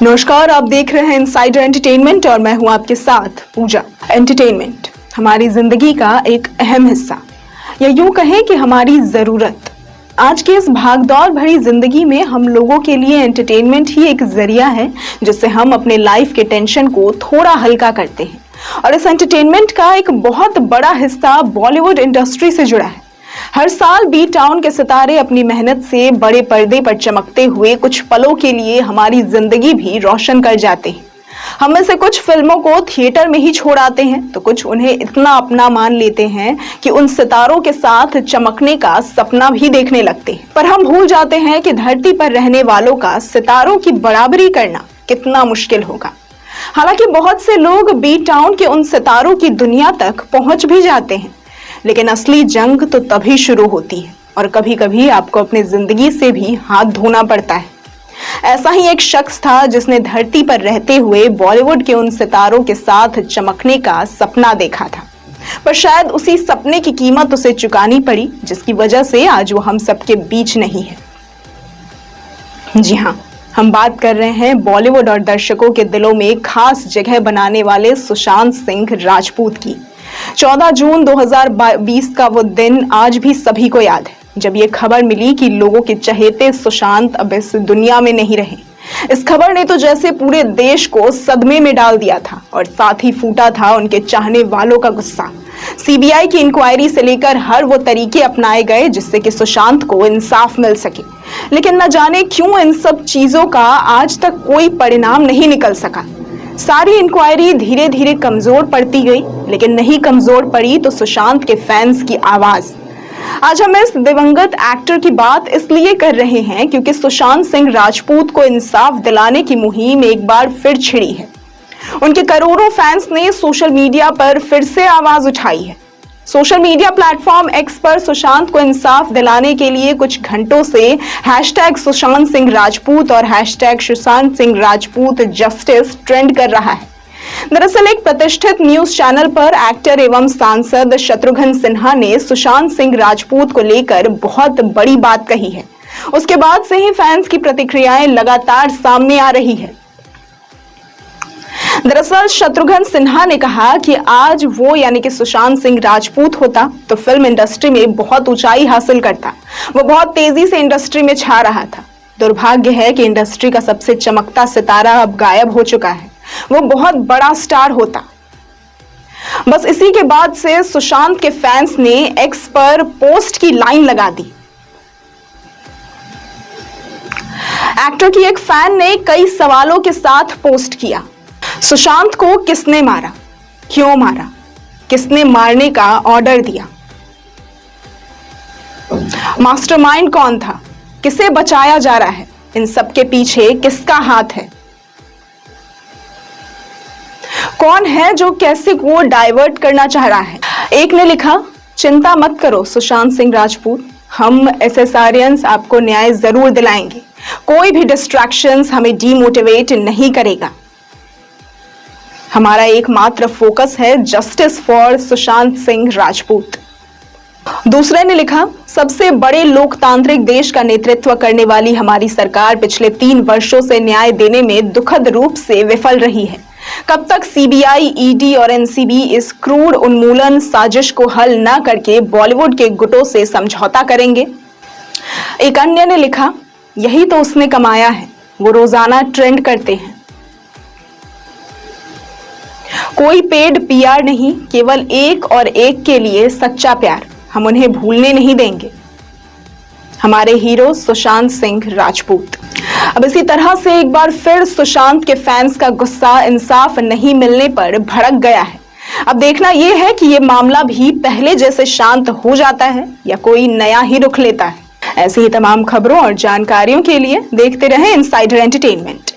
नमस्कार, आप देख रहे हैं इनसाइडर एंटरटेनमेंट और मैं हूं आपके साथ पूजा। एंटरटेनमेंट हमारी जिंदगी का एक अहम हिस्सा, या यूं कहें कि हमारी जरूरत। आज के इस भागदौड़ भरी जिंदगी में हम लोगों के लिए एंटरटेनमेंट ही एक जरिया है जिससे हम अपने लाइफ के टेंशन को थोड़ा हल्का करते हैं। और इस एंटरटेनमेंट का एक बहुत बड़ा हिस्सा बॉलीवुड इंडस्ट्री से जुड़ा है। हर साल बी टाउन के सितारे अपनी मेहनत से बड़े पर्दे पर चमकते हुए कुछ पलों के लिए हमारी जिंदगी भी रोशन कर जाते हैं। हम में से कुछ फिल्मों को थिएटर में ही छोड़ आते हैं तो कुछ उन्हें इतना अपना मान लेते हैं कि उन सितारों के साथ चमकने का सपना भी देखने लगते हैं। पर हम भूल जाते हैं कि धरती पर रहने वालों का सितारों की बराबरी करना कितना मुश्किल होगा। हालांकि बहुत से लोग बी टाउन के उन सितारों की दुनिया तक पहुंच भी जाते हैं, लेकिन असली जंग तो तभी शुरू होती है और कभी कभी आपको अपनी जिंदगी से भी हाथ धोना पड़ता है। ऐसा ही एक शख्स था जिसने धरती पर रहते हुए बॉलीवुड के उन सितारों के साथ चमकने का सपना देखा था, पर शायद उसी सपने की कीमत उसे चुकानी पड़ी, जिसकी वजह से आज वो हम सबके बीच नहीं है। जी हाँ, हम बात कर रहे हैं बॉलीवुड और दर्शकों के दिलों में खास जगह बनाने वाले सुशांत सिंह राजपूत की। 14 जून 2020 का वो दिन आज भी सभी को याद है, जब ये खबर मिली कि लोगों के चहेते सुशांत अब इस दुनिया में नहीं रहे। इस खबर ने तो जैसे पूरे देश को सदमे में डाल दिया था और साथ ही फूटा था उनके चाहने वालों का गुस्सा। सीबीआई की इंक्वायरी से लेकर हर वो तरीके अपनाए गए जिससे कि सुशांत को इंसाफ मिल सके, लेकिन न जाने क्यों इन सब चीजों का आज तक कोई परिणाम नहीं निकल सका। सारी इंक्वायरी धीरे धीरे कमजोर पड़ती गई, लेकिन नहीं कमजोर पड़ी तो सुशांत के फैंस की आवाज। आज हम इस दिवंगत एक्टर की बात इसलिए कर रहे हैं क्योंकि सुशांत सिंह राजपूत को इंसाफ दिलाने की मुहिम एक बार फिर छिड़ी है। उनके करोड़ों फैंस ने सोशल मीडिया पर फिर से आवाज उठाई है। सोशल मीडिया प्लेटफॉर्म एक्स पर सुशांत को इंसाफ दिलाने के लिए कुछ घंटों से हैशटैग सुशांत सिंह राजपूत और hashtag Sushant Singh Rajput justice trend कर रहा है। दरअसल एक प्रतिष्ठित न्यूज चैनल पर एक्टर एवं सांसद शत्रुघ्न सिन्हा ने सुशांत सिंह राजपूत को लेकर बहुत बड़ी बात कही है। उसके बाद से ही फैंस की प्रतिक्रियाएं लगातार सामने आ रही है। दरअसल शत्रुघ्न सिन्हा ने कहा कि आज वो यानी कि सुशांत सिंह राजपूत होता तो फिल्म इंडस्ट्री में बहुत ऊंचाई हासिल करता। वो बहुत तेजी से इंडस्ट्री में छा रहा था। दुर्भाग्य है कि इंडस्ट्री का सबसे चमकता सितारा अब गायब हो चुका है। वो बहुत बड़ा स्टार होता। बस इसी के बाद से सुशांत के फैंस ने एक्स पर पोस्ट की लाइन लगा दी। एक्टर की एक फैन ने कई सवालों के साथ पोस्ट किया। सुशांत को किसने मारा, क्यों मारा, किसने मारने का ऑर्डर दिया, मास्टरमाइंड कौन था, किसे बचाया जा रहा है, इन सब के पीछे किसका हाथ है, कौन है जो कैसे को डाइवर्ट करना चाह रहा है। एक ने लिखा, चिंता मत करो सुशांत सिंह राजपूत, हम एसएसआरियंस आपको न्याय जरूर दिलाएंगे। कोई भी डिस्ट्रैक्शंस हमें डीमोटिवेट नहीं करेगा। हमारा एकमात्र फोकस है जस्टिस फॉर सुशांत सिंह राजपूत। दूसरे ने लिखा, सबसे बड़े लोकतांत्रिक देश का नेतृत्व करने वाली हमारी सरकार पिछले 3 वर्षों से न्याय देने में दुखद रूप से विफल रही है। कब तक सीबीआई, ईडी और एनसीबी इस क्रूर उन्मूलन साजिश को हल न करके बॉलीवुड के गुटों से समझौता करेंगे। एक अन्य ने लिखा, यही तो उसने कमाया है, वो रोजाना ट्रेंड करते हैं। कोई पेड पीआर नहीं, केवल एक और एक के लिए सच्चा प्यार, हम उन्हें भूलने नहीं देंगे। हमारे हीरो सुशांत सिंह राजपूत। अब इसी तरह से एक बार फिर सुशांत के फैंस का गुस्सा इंसाफ नहीं मिलने पर भड़क गया है। अब देखना यह है कि यह मामला भी पहले जैसे शांत हो जाता है या कोई नया ही रुख लेता है। ऐसी ही तमाम खबरों और जानकारियों के लिए देखते रहें इनसाइडर एंटरटेनमेंट।